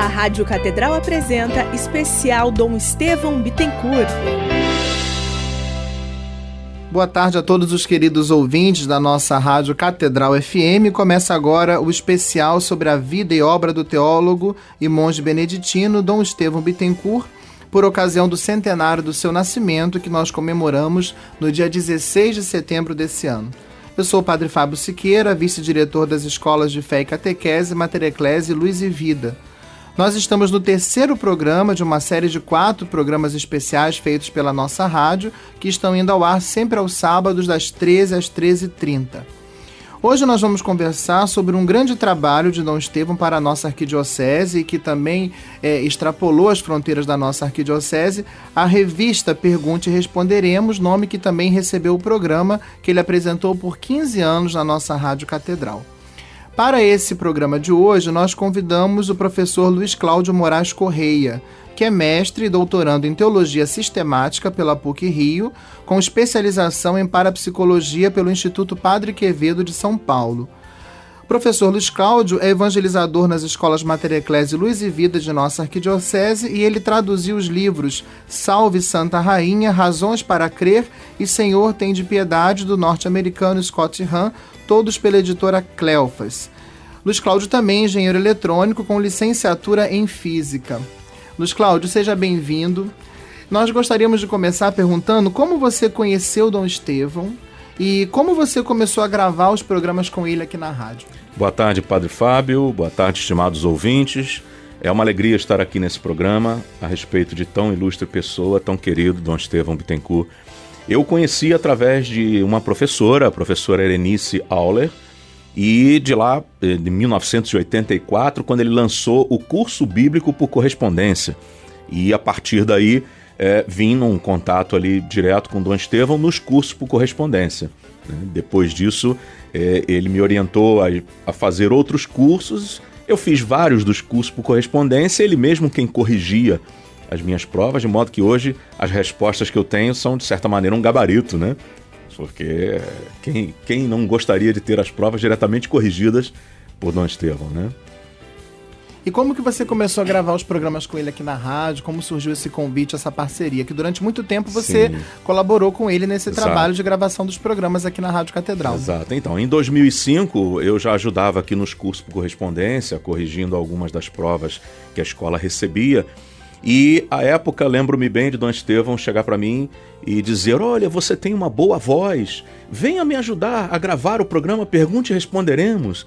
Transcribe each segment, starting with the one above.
A Rádio Catedral apresenta especial Dom Estevão Bittencourt. Boa tarde a todos os queridos ouvintes da nossa Rádio Catedral FM. Começa agora o especial sobre a vida e obra do teólogo e monge beneditino Dom Estevão Bittencourt, por ocasião do centenário do seu nascimento, que nós comemoramos no dia 16 de setembro desse ano. Eu sou o Padre Fábio Siqueira, vice-diretor das Escolas de Fé e Catequese, Mater Ecclesiae, Luz e Vida. Nós estamos no terceiro programa de uma série de 4 programas especiais feitos pela nossa rádio, que estão indo ao ar sempre aos sábados, das 13 às 13h30. Hoje nós vamos conversar sobre um grande trabalho de Dom Estevão para a nossa arquidiocese, e que também extrapolou as fronteiras da nossa arquidiocese, a revista Pergunte e Responderemos, nome que também recebeu o programa que ele apresentou por 15 anos na nossa Rádio Catedral. Para esse programa de hoje, nós convidamos o professor Luiz Cláudio Moraes Correia, que é mestre e doutorando em Teologia Sistemática pela PUC-Rio, com especialização em Parapsicologia pelo Instituto Padre Quevedo de São Paulo. O professor Luiz Cláudio é evangelizador nas escolas Mater Ecclesiae, Luz e Vida de nossa arquidiocese, e ele traduziu os livros Salve Santa Rainha, Razões para Crer e Senhor tem de Piedade, do norte-americano Scott Hahn, todos pela editora Cleofas. Luiz Cláudio também é engenheiro eletrônico com licenciatura em Física. Luiz Cláudio, seja bem-vindo. Nós gostaríamos de começar perguntando como você conheceu Dom Estevão e como você começou a gravar os programas com ele aqui na rádio. Boa tarde, Padre Fábio. Boa tarde, estimados ouvintes. É uma alegria estar aqui nesse programa a respeito de tão ilustre pessoa, tão querido, Dom Estevão Bittencourt. Eu o conheci através de uma professora, a professora Erenice Auler, e de lá, de 1984, quando ele lançou o curso bíblico por correspondência. E a partir daí, vim num contato ali direto com Dom Estevão nos cursos por correspondência. Depois disso, ele me orientou a fazer outros cursos. Eu fiz vários dos cursos por correspondência, ele mesmo quem corrigia as minhas provas, de modo que hoje as respostas que eu tenho são, de certa maneira, um gabarito, né? Porque quem não gostaria de ter as provas diretamente corrigidas por Dom Estevão, né? E como que você começou a gravar os programas com ele aqui na rádio? Como surgiu esse convite, essa parceria? Que durante muito tempo você colaborou com ele nesse trabalho de gravação dos programas aqui na Rádio Catedral. Exato. Então, em 2005, eu já ajudava aqui nos cursos por correspondência, corrigindo algumas das provas que a escola recebia. E, à época, lembro-me bem de Dom Estevão chegar para mim e dizer: olha, você tem uma boa voz, venha me ajudar a gravar o programa Pergunte e Responderemos.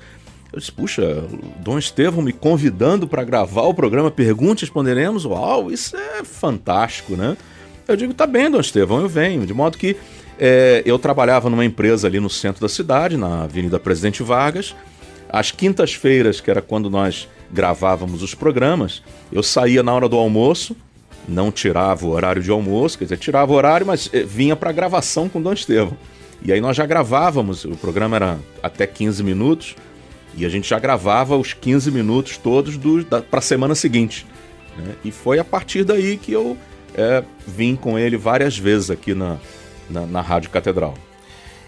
Eu disse: puxa, Dom Estevão me convidando para gravar o programa Pergunte e Responderemos? Uau, isso é fantástico, né? Eu digo: tá bem, Dom Estevão, eu venho. De modo que eu trabalhava numa empresa ali no centro da cidade, na Avenida Presidente Vargas. Às quintas-feiras, que era quando nós gravávamos os programas, eu saía na hora do almoço, não tirava o horário de almoço, quer dizer, tirava o horário, mas vinha para a gravação com Dom Estevão. E aí nós já gravávamos, o programa era até 15 minutos, e a gente já gravava os 15 minutos todos para a semana seguinte, né? E foi a partir daí que eu vim com ele várias vezes aqui na Rádio Catedral.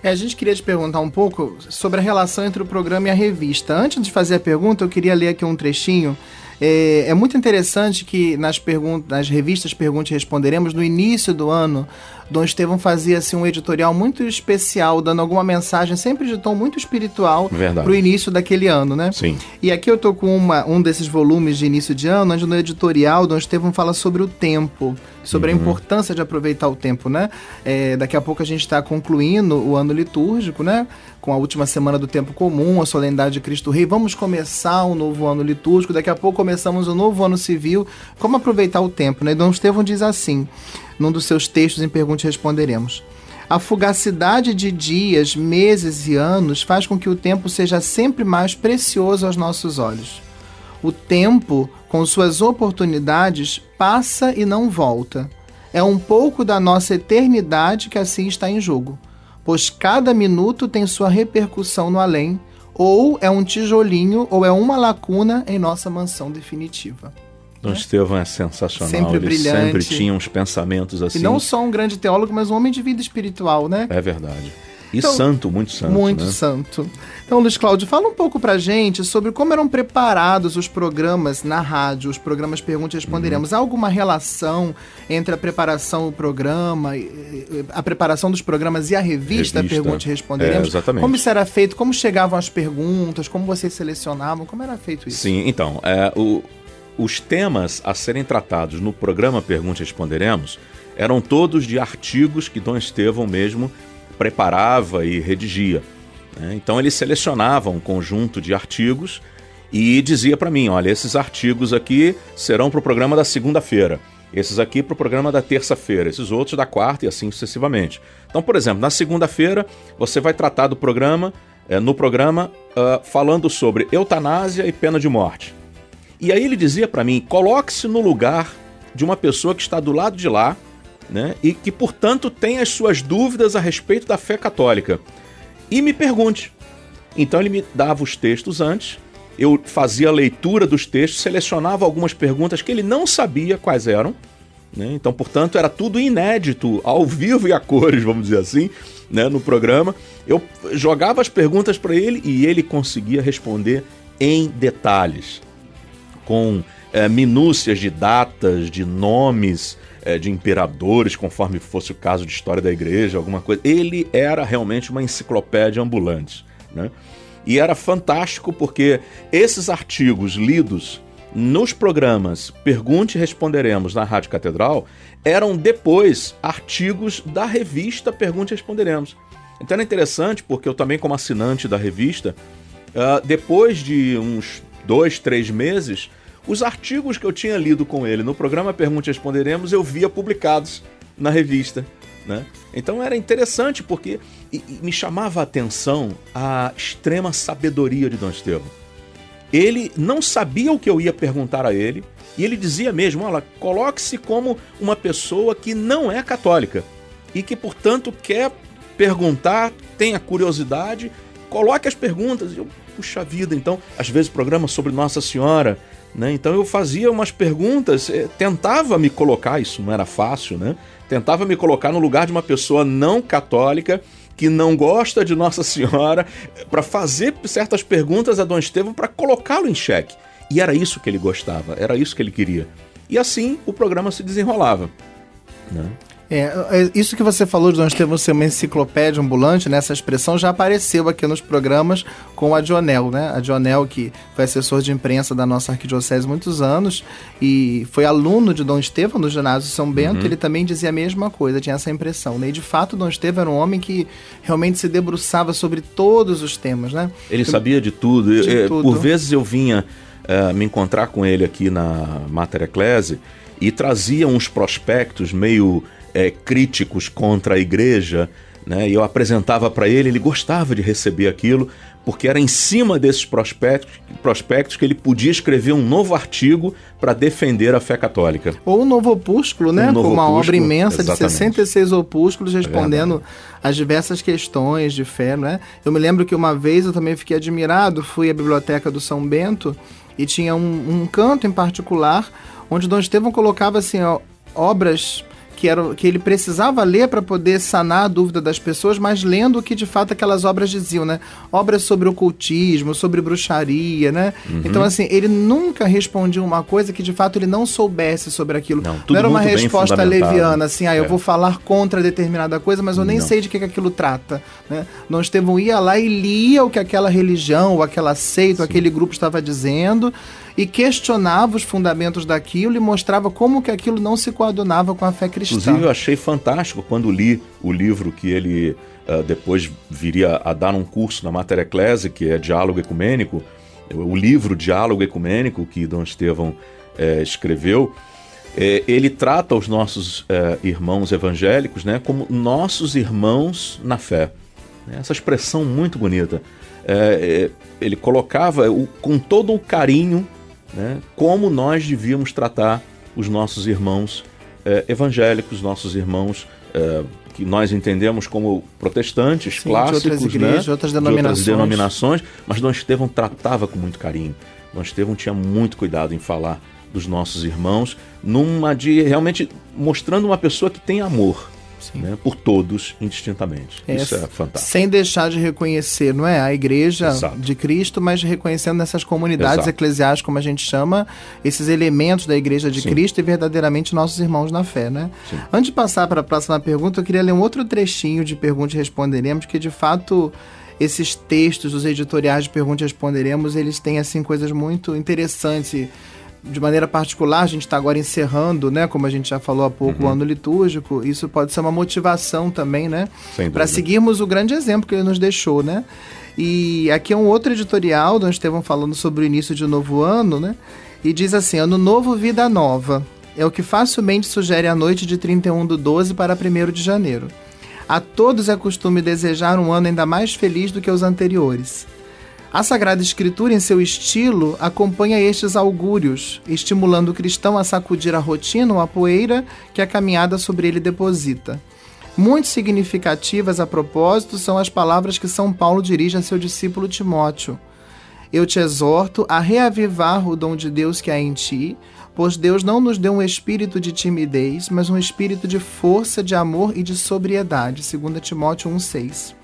A gente queria te perguntar um pouco sobre a relação entre o programa e a revista. Antes de fazer a pergunta, eu queria ler aqui um trechinho. É muito interessante que nas revistas Pergunte e Responderemos, no início do ano, Dom Estevão fazia assim, um editorial muito especial, dando alguma mensagem, sempre de tom muito espiritual, para o início daquele ano, né? Sim. E aqui eu tô com um desses volumes de início de ano, onde no editorial Dom Estevão fala sobre o tempo, sobre a importância de aproveitar o tempo, né? Daqui a pouco a gente está concluindo o ano litúrgico, né? Com a última semana do tempo comum, a solenidade de Cristo Rei. Vamos começar um novo ano litúrgico, daqui a pouco começamos um novo ano civil. Como aproveitar o tempo, né? Dom Estevão diz assim, num dos seus textos em Pergunte e Responderemos: a fugacidade de dias, meses e anos faz com que o tempo seja sempre mais precioso aos nossos olhos. O tempo, com suas oportunidades, passa e não volta. É um pouco da nossa eternidade que assim está em jogo, pois cada minuto tem sua repercussão no além, ou é um tijolinho, ou é uma lacuna em nossa mansão definitiva. Dom Estevão é sensacional, sempre ele brilhante. Sempre tinha uns pensamentos assim. E não só um grande teólogo, mas um homem de vida espiritual, né? É verdade. E então, santo, muito santo. Muito, né? santo. Então, Luiz Cláudio, fala um pouco pra gente sobre como eram preparados os programas na rádio, os programas Pergunte e Responderemos. Há alguma relação entre a preparação do programa, a preparação dos programas e a revista Pergunte e Responderemos? Exatamente. Como isso era feito? Como chegavam as perguntas? Como vocês selecionavam? Como era feito isso? Sim, então, os temas a serem tratados no programa Pergunte e Responderemos eram todos de artigos que Dom Estevão mesmo preparava e redigia. Né? Então ele selecionava um conjunto de artigos e dizia para mim, olha, esses artigos aqui serão para o programa da segunda-feira, esses aqui para o programa da terça-feira, esses outros da quarta e assim sucessivamente. Então, por exemplo, na segunda-feira você vai tratar do programa, no programa falando sobre eutanásia e pena de morte. E aí ele dizia para mim, coloque-se no lugar de uma pessoa que está do lado de lá, né, e que, portanto, tem as suas dúvidas a respeito da fé católica. E me pergunte. Então ele me dava os textos antes, eu fazia a leitura dos textos, selecionava algumas perguntas que ele não sabia quais eram, né, então, portanto, era tudo inédito, ao vivo e a cores, vamos dizer assim, né, no programa. Eu jogava as perguntas para ele e ele conseguia responder em detalhes, com minúcias de datas, de nomes, de imperadores, conforme fosse o caso de história da igreja, alguma coisa. Ele era realmente uma enciclopédia ambulante, né? E era fantástico porque esses artigos lidos nos programas Pergunte e Responderemos na Rádio Catedral eram depois artigos da revista Pergunte e Responderemos. Então era interessante porque eu também, como assinante da revista, depois de uns 2, 3 meses, os artigos que eu tinha lido com ele no programa Pergunte e Responderemos eu via publicados na revista, né? Então era interessante porque me chamava a atenção a extrema sabedoria de Dom Estevão. Ele não sabia o que eu ia perguntar a ele e ele dizia mesmo, olha, coloque-se como uma pessoa que não é católica e que, portanto, quer perguntar, tenha curiosidade, coloque as perguntas. Eu, puxa vida, então, às vezes programa sobre Nossa Senhora, né? Então eu fazia umas perguntas, tentava me colocar, isso não era fácil, né? Tentava me colocar no lugar de uma pessoa não católica, que não gosta de Nossa Senhora, para fazer certas perguntas a Dom Estevão para colocá-lo em xeque. E era isso que ele gostava, era isso que ele queria. E assim o programa se desenrolava, né? Isso que você falou de Dom Estevão ser uma enciclopédia ambulante, né? Essa expressão já apareceu aqui nos programas com a Dionel, né? A Dionel, que foi assessor de imprensa da nossa arquidiocese há muitos anos e foi aluno de Dom Estevão no ginásio São Bento. Ele também dizia a mesma coisa, tinha essa impressão, né? E de fato Dom Estevão era um homem que realmente se debruçava sobre todos os temas, né? Ele sabia de tudo. Por vezes eu vinha me encontrar com ele aqui na Mater Ecclesiae e trazia uns prospectos meio críticos contra a igreja, né? E eu apresentava para ele, ele gostava de receber aquilo, porque era em cima desses prospectos que ele podia escrever um novo artigo para defender a fé católica. Ou um novo opúsculo, né? Com uma obra imensa, exatamente, de 66 opúsculos respondendo às diversas questões de fé, né? Eu me lembro que uma vez eu também fiquei admirado, fui à biblioteca do São Bento e tinha um canto em particular onde Dom Estevão colocava assim, obras que ele precisava ler para poder sanar a dúvida das pessoas, mas lendo o que de fato aquelas obras diziam, né? Obras sobre ocultismo, sobre bruxaria, né? Então, assim, ele nunca respondia uma coisa que de fato ele não soubesse sobre aquilo. Não era uma resposta leviana, assim, eu vou falar contra determinada coisa, mas eu nem sei de que aquilo trata, né? Dom Estevão ia lá e lia o que aquela religião, ou aquela seita, ou aquele grupo estava dizendo, e questionava os fundamentos daquilo e mostrava como que aquilo não se coadunava com a fé cristã. Inclusive, eu achei fantástico quando li o livro que ele depois viria a dar um curso na Mater Ecclesiae, que é Diálogo Ecumênico, o livro Diálogo Ecumênico que Dom Estevão escreveu. Ele trata os nossos irmãos evangélicos, né, como nossos irmãos na fé. Essa expressão muito bonita. Ele colocava com todo o carinho, né, como nós devíamos tratar os nossos irmãos evangélicos, nossos irmãos que nós entendemos como protestantes, clássicos, de outras igrejas, né, outras denominações, mas Dom Estevão tratava com muito carinho. Dom Estevão tinha muito cuidado em falar dos nossos irmãos, realmente mostrando uma pessoa que tem amor, né, por todos indistintamente. Isso é fantástico. Sem deixar de reconhecer, não é, a Igreja Exato. de Cristo, mas reconhecendo nessas comunidades Exato. eclesiais, como a gente chama, esses elementos da Igreja de Sim. Cristo e verdadeiramente nossos irmãos na fé, né? Sim. Antes de passar para a próxima pergunta, eu queria ler um outro trechinho de Pergunte e Responderemos, que de fato esses textos, os editoriais de Pergunte e Responderemos, eles têm assim coisas muito interessantes. De maneira particular, a gente está agora encerrando, né, como a gente já falou há pouco, o ano litúrgico. Isso pode ser uma motivação também, né, para seguirmos o grande exemplo que ele nos deixou, né. E aqui é um outro editorial, Dom Estevão falando sobre o início de um novo ano, né, e diz assim: ano novo, vida nova. É o que facilmente sugere a noite de 31/12 para 1º de janeiro. A todos é costume desejar um ano ainda mais feliz do que os anteriores. A Sagrada Escritura, em seu estilo, acompanha estes augúrios, estimulando o cristão a sacudir a rotina ou a poeira que a caminhada sobre ele deposita. Muito significativas a propósito são as palavras que São Paulo dirige a seu discípulo Timóteo. Eu te exorto a reavivar o dom de Deus que há em ti, pois Deus não nos deu um espírito de timidez, mas um espírito de força, de amor e de sobriedade. 2 Timóteo 1,6.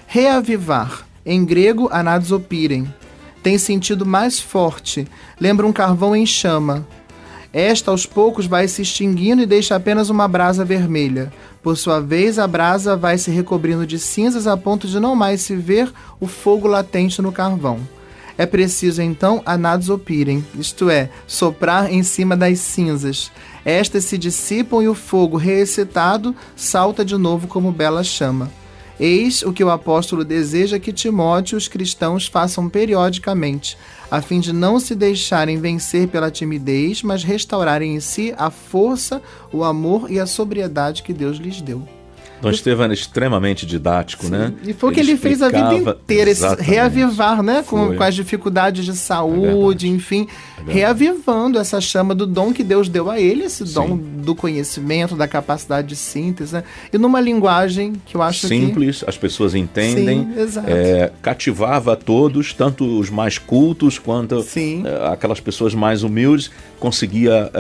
Reavivar. Em grego, anadzopirem, tem sentido mais forte, lembra um carvão em chama. Esta, aos poucos, vai se extinguindo e deixa apenas uma brasa vermelha. Por sua vez, a brasa vai se recobrindo de cinzas a ponto de não mais se ver o fogo latente no carvão. É preciso, então, anadzopirem, isto é, soprar em cima das cinzas. Estas se dissipam e o fogo, reexcitado, salta de novo como bela chama. Eis o que o apóstolo deseja que Timóteo e os cristãos façam periodicamente, a fim de não se deixarem vencer pela timidez, mas restaurarem em si a força, o amor e a sobriedade que Deus lhes deu. Dom Estevão era extremamente didático, né? E foi o que ele fez a vida inteira, esse reavivar, né? Com as dificuldades de saúde, enfim, reavivando essa chama do dom que Deus deu a ele, esse dom do conhecimento, da capacidade de síntese, né? E numa linguagem que eu acho simples, as pessoas entendem, sim, exato. Cativava a todos, tanto os mais cultos quanto aquelas pessoas mais humildes, conseguia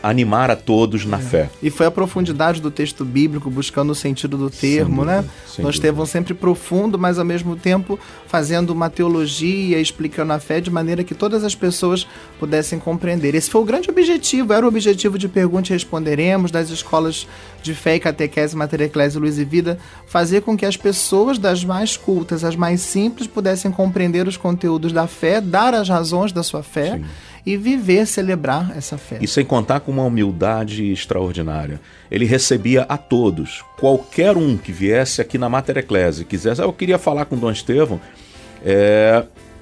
animar a todos na fé. E foi a profundidade do texto bíblico, buscando o sentido do termo, né? Dom Estevão sempre profundo, mas ao mesmo tempo fazendo uma teologia, explicando a fé de maneira que todas as pessoas pudessem compreender. Esse foi o grande objetivo, era o objetivo de Pergunte e Responderemos, das escolas de fé e catequese, Mater Ecclesiae, Luz e Vida, fazer com que as pessoas das mais cultas, as mais simples, pudessem compreender os conteúdos da fé, dar as razões da sua fé, e viver, celebrar essa fé. E sem contar com uma humildade extraordinária. Ele recebia a todos, qualquer um que viesse aqui na Mater Ecclesiae, quisesse, eu queria falar com Dom Estevão,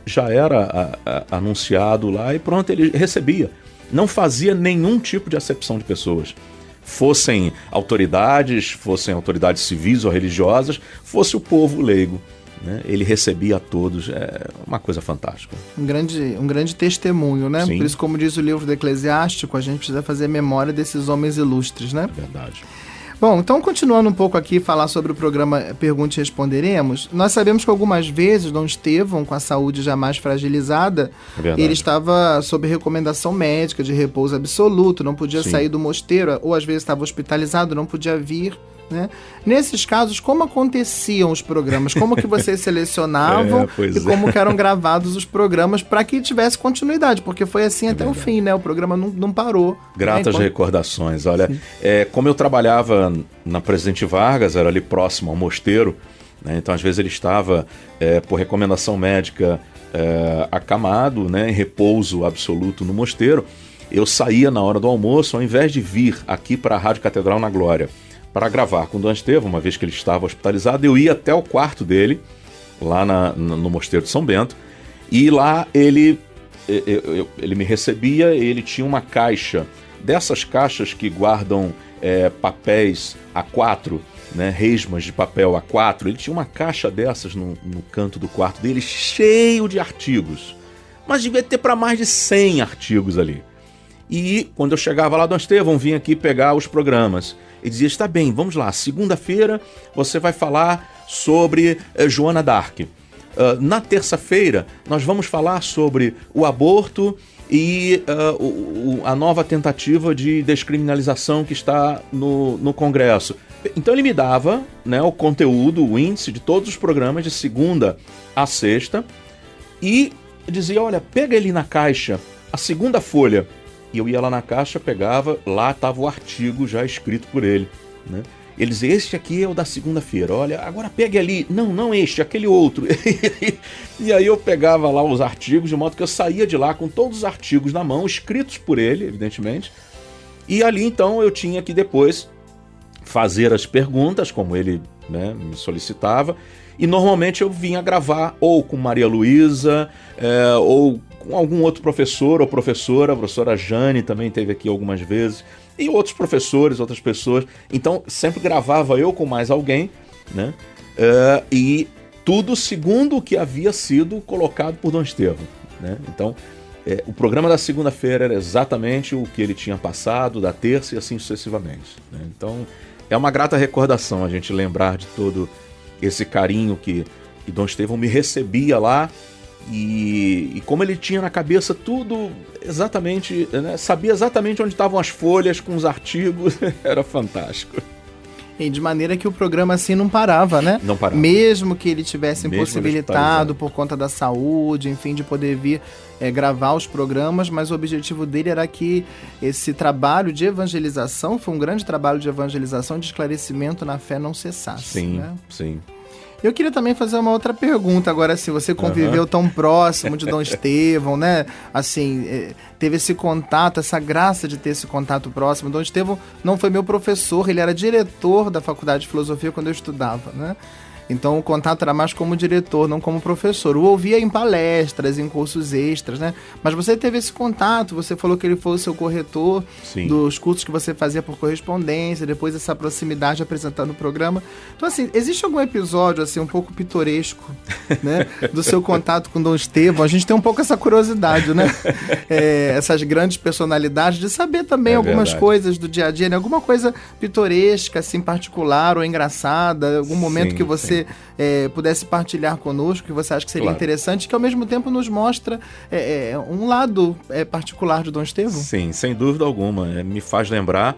já era anunciado lá e pronto, ele recebia. Não fazia nenhum tipo de acepção de pessoas. Fossem autoridades civis ou religiosas, fosse o povo leigo. Né? Ele recebia a todos, é uma coisa fantástica. Um grande testemunho, né? Sim. Por isso, como diz o livro do Eclesiástico, a gente precisa fazer memória desses homens ilustres, né? Verdade. Bom, então continuando um pouco aqui, falar sobre o programa Pergunte e Responderemos, nós sabemos que algumas vezes Dom Estevão, com a saúde já mais fragilizada, ele estava sob recomendação médica de repouso absoluto, não podia sair do mosteiro, ou às vezes estava hospitalizado, não podia vir. Né? Nesses casos, como aconteciam os programas? Como que vocês selecionavam como que eram gravados os programas para que tivesse continuidade? Porque foi assim até o fim, né? O programa não parou. Gratas recordações. Olha, como eu trabalhava na Presidente Vargas, era ali próximo ao mosteiro, né? Então às vezes ele estava, por recomendação médica, acamado, né? Em repouso absoluto no mosteiro. Eu saía na hora do almoço, ao invés de vir aqui para a Rádio Catedral na Glória para gravar com o Dom Estevão, uma vez que ele estava hospitalizado, eu ia até o quarto dele, lá no Mosteiro de São Bento, e lá ele me recebia, ele tinha uma caixa, dessas caixas que guardam papéis A4, né, resmas de papel A4, ele tinha uma caixa dessas no canto do quarto dele, cheio de artigos, mas devia ter para mais de 100 artigos ali. E quando eu chegava lá, Dom Estevão vinha aqui pegar os programas. Ele dizia, está bem, vamos lá, segunda-feira você vai falar sobre Joana d'Arc. Na terça-feira nós vamos falar sobre o aborto e a nova tentativa de descriminalização que está no Congresso. Então ele me dava, né, o conteúdo, o índice de todos os programas de segunda a sexta e dizia, olha, pega ali na caixa a segunda folha. E eu ia lá na caixa, pegava, lá estava o artigo já escrito por ele, né? Ele dizia, este aqui é o da segunda-feira, olha, agora pegue ali. Não este, aquele outro. E aí eu pegava lá os artigos, de modo que eu saía de lá com todos os artigos na mão, escritos por ele, evidentemente. E ali, então, eu tinha que depois fazer as perguntas, como ele, né, me solicitava. E normalmente eu vinha gravar ou com Maria Luísa, ou com algum outro professor ou professora. A professora Jane também esteve aqui algumas vezes. E outros professores, outras pessoas. Então, sempre gravava eu com mais alguém, né? E tudo segundo o que havia sido colocado por Dom Estevão, né? Então, o programa da segunda-feira era exatamente o que ele tinha passado, da terça e assim sucessivamente, né? Então, é uma grata recordação a gente lembrar de todo esse carinho que Dom Estevão me recebia lá. E como ele tinha na cabeça tudo exatamente, né, sabia exatamente onde estavam as folhas com os artigos, era fantástico. E de maneira que o programa assim não parava, né? Não parava. Mesmo que ele tivesse impossibilitado por conta da saúde, enfim, de poder vir gravar os programas, mas o objetivo dele era que esse trabalho de evangelização, foi um grande trabalho de evangelização, de esclarecimento na fé, não cessasse. Sim, né? sim. Eu queria também fazer uma outra pergunta agora, se você conviveu tão próximo de Dom Estevão, né? Assim, teve esse contato, essa graça de ter esse contato próximo. Dom Estevão não foi meu professor, ele era diretor da Faculdade de Filosofia quando eu estudava, né? Então o contato era mais como diretor, não como professor. O ouvia em palestras, em cursos extras, né? Mas você teve esse contato, você falou que ele foi o seu corretor. Sim. Dos cursos que você fazia por correspondência, depois essa proximidade apresentando o programa. Então, assim, existe algum episódio, assim, um pouco pitoresco, né? Do seu contato com Dom Estevão? A gente tem um pouco essa curiosidade, né? Essas grandes personalidades, de saber também algumas coisas do dia a dia, né? Alguma coisa pitoresca, assim, particular ou engraçada, algum momento que você pudesse partilhar conosco, que você acha que seria interessante, que ao mesmo tempo nos mostra um lado particular de Dom Estevão? Sim, sem dúvida alguma. Me faz lembrar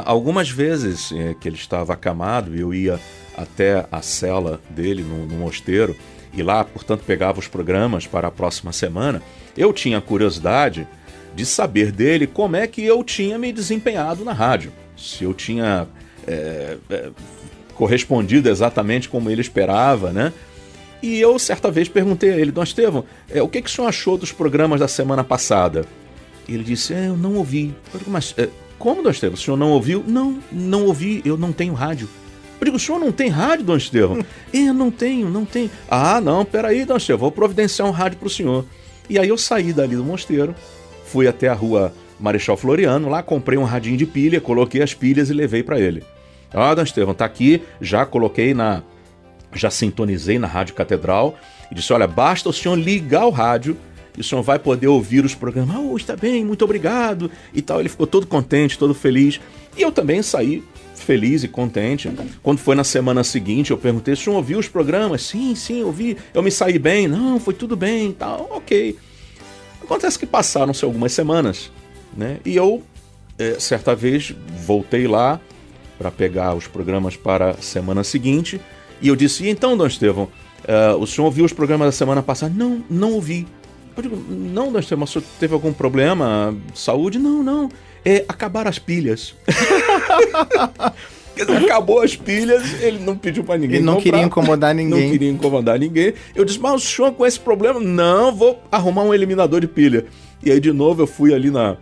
algumas vezes que ele estava acamado e eu ia até a cela dele no mosteiro e lá, portanto, pegava os programas para a próxima semana. Eu tinha curiosidade de saber dele como é que eu tinha me desempenhado na rádio. Se eu tinha correspondido exatamente como ele esperava, né? E eu, certa vez, perguntei a ele, Dom Estevão, o que o senhor achou dos programas da semana passada? E ele disse, eu não ouvi. Eu digo, mas como, Dom Estevão? O senhor não ouviu? Não ouvi, eu não tenho rádio. Eu digo, o senhor não tem rádio, Dom Estevão? Não tenho. Ah, não, peraí, Dom Estevão, vou providenciar um rádio para o senhor. E aí eu saí dali do mosteiro, fui até a rua Marechal Floriano, lá comprei um radinho de pilha, coloquei as pilhas e levei para ele. Dom Estevão, tá aqui, já sintonizei na Rádio Catedral e disse, olha, basta o senhor ligar o rádio e o senhor vai poder ouvir os programas. Está bem, muito obrigado e tal. Ele ficou todo contente, todo feliz. E eu também saí feliz e contente. Quando foi na semana seguinte, eu perguntei, o senhor ouviu os programas? Sim, ouvi. Eu me saí bem? Não, foi tudo bem e tal. Ok. Acontece que passaram-se algumas semanas, né? E eu, certa vez, voltei lá para pegar os programas para a semana seguinte, e eu disse, e então, Dom Estevão, o senhor ouviu os programas da semana passada? Não ouvi. Eu digo, não, Dom Estevão, o senhor teve algum problema de saúde? Não, acabaram as pilhas. Quer dizer, acabou as pilhas, ele não pediu para ninguém. Ele não queria incomodar ninguém. Não queria incomodar ninguém. Eu disse, mas o senhor com esse problema? Não, vou arrumar um eliminador de pilha. E aí, de novo, eu fui ali na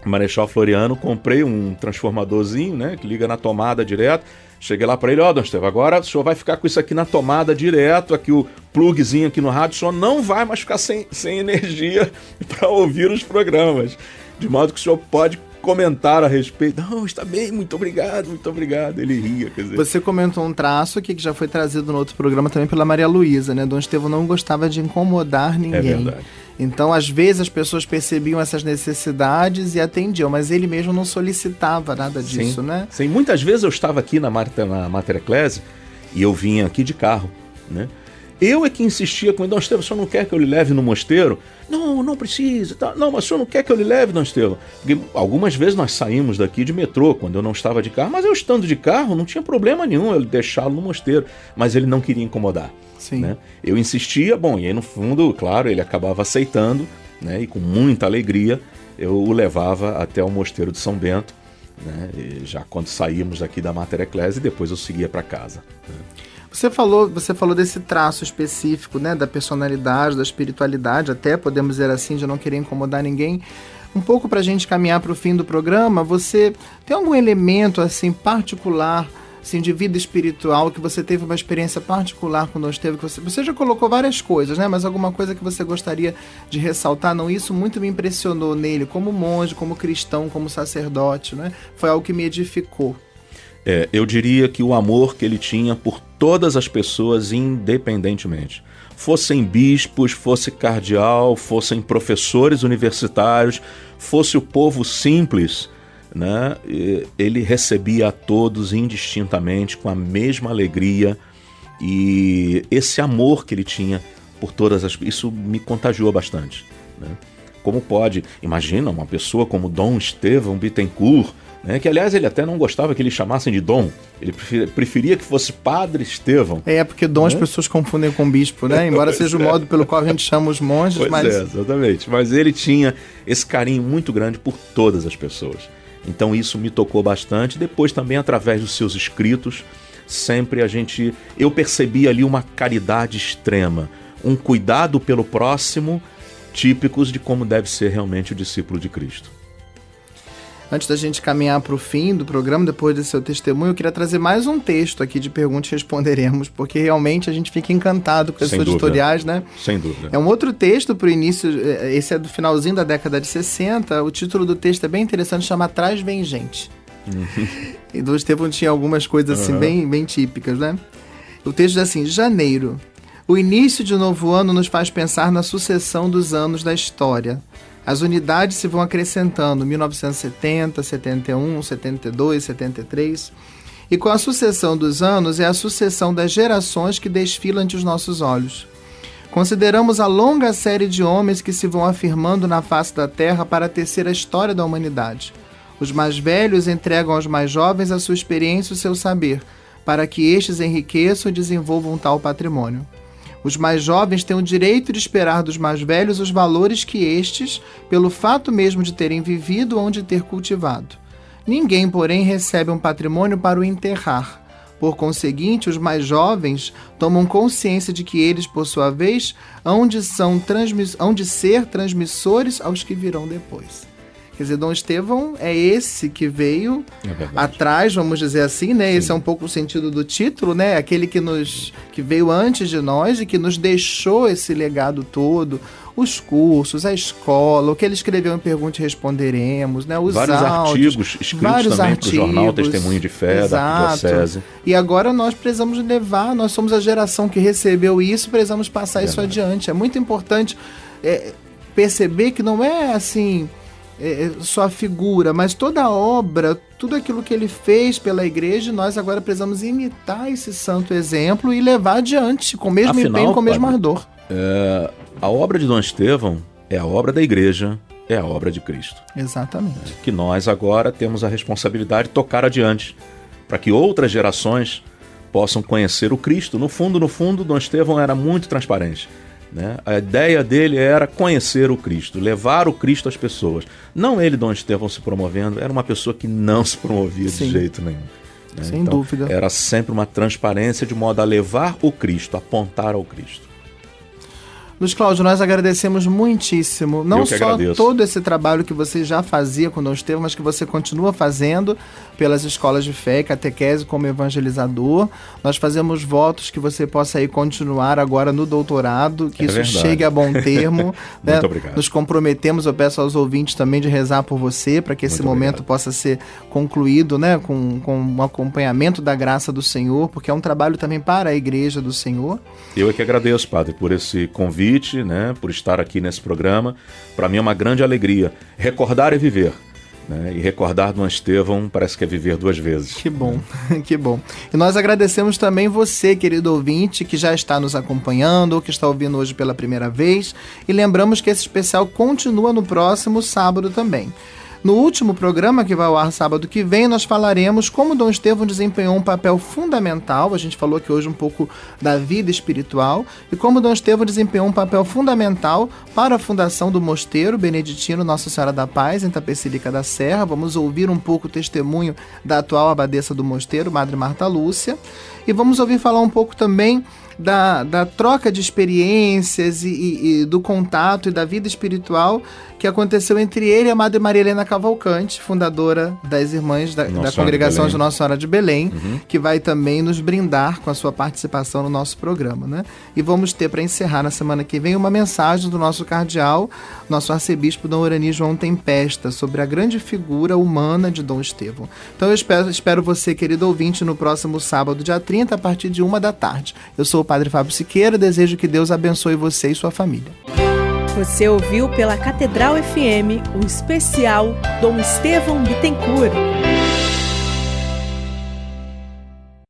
Marechal Floriano, comprei um transformadorzinho, né, que liga na tomada direto. Cheguei lá para ele, Dom Estevão, agora o senhor vai ficar com isso aqui na tomada direto, aqui o plugzinho aqui no rádio, o senhor não vai mais ficar sem energia para ouvir os programas. De modo que o senhor pode comentar a respeito. Não, está bem, muito obrigado. Ele ria, quer dizer. Você comentou um traço aqui que já foi trazido no outro programa também pela Maria Luísa, né? Dom Estevão não gostava de incomodar ninguém. É verdade. Então, às vezes, as pessoas percebiam essas necessidades e atendiam, mas ele mesmo não solicitava nada disso, né? Sim, muitas vezes eu estava aqui na Mater Ecclesiae e eu vinha aqui de carro, né? Eu é que insistia com ele: Dom Estevão, o senhor não quer que eu lhe leve no mosteiro? Não, não precisa. Tá. Não, mas o senhor não quer que eu lhe leve, Dom Estevão? Porque algumas vezes nós saímos daqui de metrô, quando eu não estava de carro, mas eu estando de carro, não tinha problema nenhum eu deixá-lo no mosteiro. Mas ele não queria incomodar. Sim. Né? Eu insistia, bom, e aí no fundo, claro, ele acabava aceitando, né? E com muita alegria eu o levava até o mosteiro de São Bento, né? E já quando saímos aqui da Mater Ecclesiae, depois eu seguia para casa. Né? Você falou desse traço específico, né, da personalidade, da espiritualidade, até podemos dizer assim, de não querer incomodar ninguém. Um pouco para a gente caminhar para o fim do programa, você tem algum elemento assim particular, assim, de vida espiritual, que você teve uma experiência particular com Dom Estevão, que você já colocou várias coisas, né, mas alguma coisa que você gostaria de ressaltar? Não, isso muito me impressionou nele, como monge, como cristão, como sacerdote, né? Foi algo que me edificou. Eu diria que o amor que ele tinha por todas as pessoas, independentemente. Fossem bispos, fosse cardeal, fossem professores universitários, fosse o povo simples, né? Ele recebia a todos indistintamente, com a mesma alegria, e esse amor que ele tinha por todas as... Isso me contagiou bastante, né? Como pode, imagina uma pessoa como Dom Estevão Bittencourt, né, que aliás ele até não gostava que eles chamassem de Dom, ele preferia que fosse Padre Estevão. Porque Dom as pessoas confundem com bispo, né? Embora seja o modo pelo qual a gente chama os monges. Pois mas... exatamente. Mas ele tinha esse carinho muito grande por todas as pessoas. Então isso me tocou bastante. Depois também através dos seus escritos, sempre eu percebi ali uma caridade extrema, um cuidado pelo próximo, típicos de como deve ser realmente o discípulo de Cristo. Antes da gente caminhar para o fim do programa, depois desse seu testemunho, eu queria trazer mais um texto aqui de Perguntas e Responderemos, porque realmente a gente fica encantado com esses editoriais, né? Sem dúvida. É um outro texto para o início, esse é do finalzinho da década de 60, o título do texto é bem interessante, chama Atrás Vem Gente. E Dom Estevão tinha algumas coisas assim bem típicas, né? O texto diz assim: Janeiro. O início de um novo ano nos faz pensar na sucessão dos anos da história. As unidades se vão acrescentando, 1970, 71, 72, 73. E com a sucessão dos anos é a sucessão das gerações que desfilam ante os nossos olhos. Consideramos a longa série de homens que se vão afirmando na face da terra para tecer a história da humanidade. Os mais velhos entregam aos mais jovens a sua experiência e o seu saber, para que estes enriqueçam e desenvolvam tal patrimônio. Os mais jovens têm o direito de esperar dos mais velhos os valores que estes, pelo fato mesmo de terem vivido ou de ter cultivado. Ninguém, porém, recebe um patrimônio para o enterrar. Por conseguinte, os mais jovens tomam consciência de que eles, por sua vez, hão de ser transmissores aos que virão depois. Quer dizer, Dom Estevão é esse que veio atrás, vamos dizer assim, né? Sim. Esse é um pouco o sentido do título, né? Aquele que veio antes de nós e que nos deixou esse legado todo, os cursos, a escola, o que ele escreveu em Pergunte e Responderemos, né? Os vários áudios, artigos escritos também para o jornal Testemunho de Fé, da Arquidiocese. E agora nós precisamos levar, nós somos a geração que recebeu isso, precisamos passar isso adiante. É muito importante perceber que não é assim... só a figura, mas toda a obra, tudo aquilo que ele fez pela igreja, nós agora precisamos imitar esse santo exemplo e levar adiante com o mesmo empenho, com o mesmo ardor. A obra de Dom Estevão é a obra da igreja, é a obra de Cristo. Exatamente. Que nós agora temos a responsabilidade de tocar adiante, para que outras gerações possam conhecer o Cristo. No fundo, Dom Estevão era muito transparente. Né? A ideia dele era conhecer o Cristo, levar o Cristo às pessoas. Não ele, Dom Estevão, se promovendo, era uma pessoa que não se promovia de jeito nenhum. Né? Sem dúvida. Era sempre uma transparência de modo a levar o Cristo, apontar ao Cristo. Luiz Cláudio, nós agradecemos muitíssimo, não só todo esse trabalho que você já fazia com Dom Estevão, mas que você continua fazendo pelas escolas de fé e catequese como evangelizador. Nós fazemos votos que você possa aí continuar agora no doutorado, que isso chegue a bom termo. Né? Muito obrigado. Nos comprometemos, eu peço aos ouvintes também de rezar por você, para que esse momento possa ser concluído, né, com um acompanhamento da graça do Senhor, porque é um trabalho também para a Igreja do Senhor. Eu é que agradeço, Padre, por esse convite, né, por estar aqui nesse programa. Para mim é uma grande alegria recordar e viver. né? E recordar Dom Estevão parece que é viver duas vezes. Que bom, que bom. E nós agradecemos também você, querido ouvinte, que já está nos acompanhando ou que está ouvindo hoje pela primeira vez. E lembramos que esse especial continua no próximo sábado também. No último programa, que vai ao ar sábado que vem, nós falaremos como Dom Estevão desempenhou um papel fundamental, a gente falou aqui hoje um pouco da vida espiritual, e como Dom Estevão desempenhou um papel fundamental para a fundação do mosteiro beneditino Nossa Senhora da Paz, em Tapecerica da Serra. Vamos ouvir um pouco o testemunho da atual abadesa do mosteiro, Madre Marta Lúcia, e vamos ouvir falar um pouco também da troca de experiências e do contato e da vida espiritual que aconteceu entre ele e a Madre Maria Helena Cavalcante, fundadora das Irmãs da Congregação de Nossa Senhora de Belém, que vai também nos brindar com a sua participação no nosso programa, né? E vamos ter, para encerrar na semana que vem, uma mensagem do nosso cardeal, nosso arcebispo Dom Urani João Tempesta, sobre a grande figura humana de Dom Estevão. Então eu espero você, querido ouvinte, no próximo sábado, dia 30, a partir de 13h. Eu sou o Padre Fábio Siqueira, desejo que Deus abençoe você e sua família. Você ouviu pela Catedral FM o especial Dom Estevão Bittencourt.